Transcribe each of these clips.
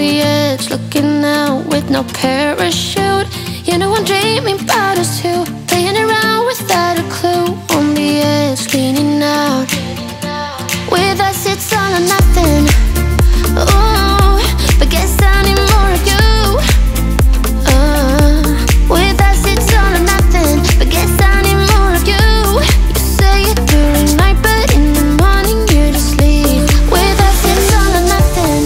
the edge, looking out with no parachute. You know I'm dreaming about us two, playing around without a clue. On the edge, leaning out. With us it's all or nothing. Ooh, but guess I need more of you. With us it's all or nothing, but guess I need more of you. You say it during night, but in the morning you just leave. With us it's all or nothing.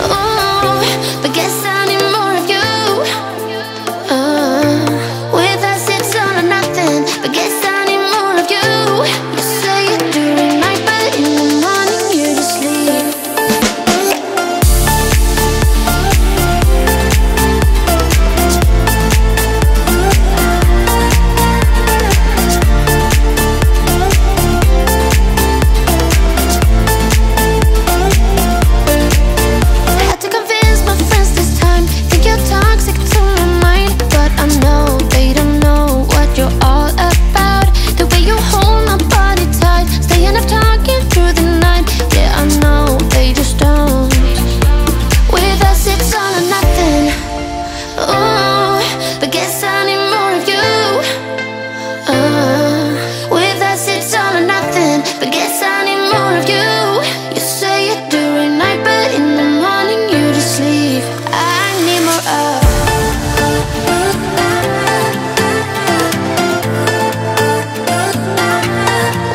Ooh, but guess I need more of you. With us it's all or nothing, but guess I need more of you. You say it during night, but in the morning you just leave. Had to convince my friends this time. Think you're toxic to my mind, but I know they don't know what you're all about. The way you hold my body tight, staying up talking through the night. Yeah, I know they just don't. With us it's all or nothing. Ooh, but guess I need more of you. With us it's all or nothing, but guess I need more of you. You say it during night, but in the morning you just leave. I need more of.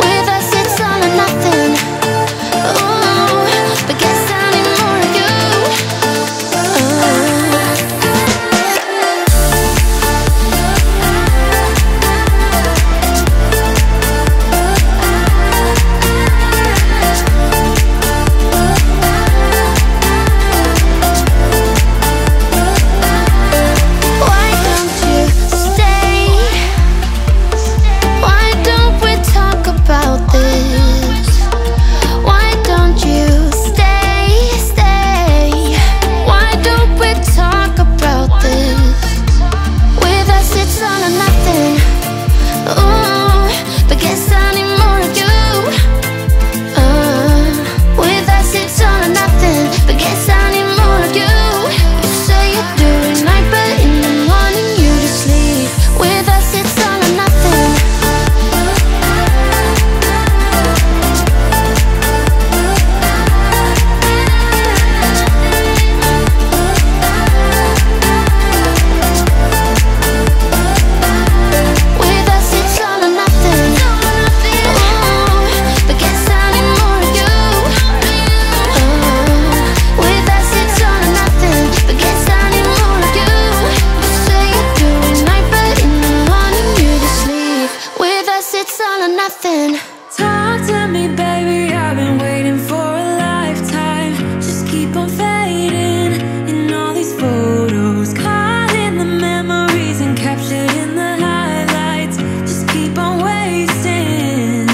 With us it's all or nothing. Ooh, but guess I need more of you. Why don't you stay? Why don't we talk about this? Why don't you stay? Why don't we talk about this? With us it's all or nothing. Ooh, but guess I need more of you. With us it's all or nothing, but guess I need more of you. You say it during night, but in the morning you just leave. With us it's all or nothing. With us it's all or nothing. Ooh, but guess I need more of you. With us it's all or nothing, but guess I need more of you. You say it during night, but in the morning you just leave. With us it's all or nothing. Talk to me, baby, I've been waiting for a lifetime. Just keep on fading in all these photos, caught in the memories and captured in the highlights. Just keep on wasting.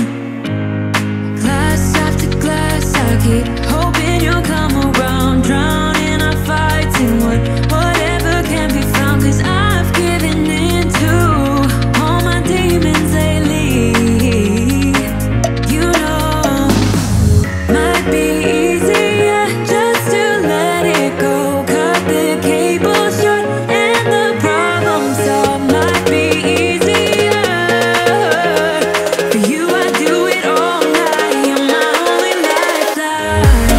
Glass after glass, I keep hoping you'll come around. Drowning our fights in whatever can be found. 'Cause I've given in to all my demons lately. You know, might be easier just to let it go. Cut the cable short and the problem solved. Might be easier for you. I do it all night. You're my only lifeline.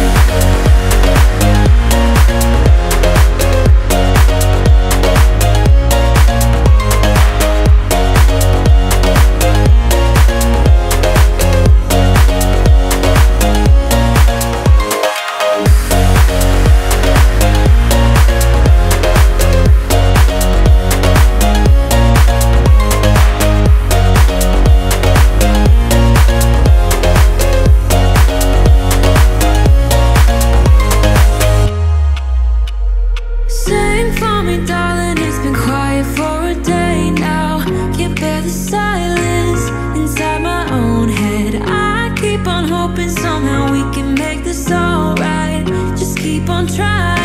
Sing for me, darling, it's been quiet for a day now. Can't bear the silence inside my own head. I keep on hoping somehow we can make this alright. Just keep on trying.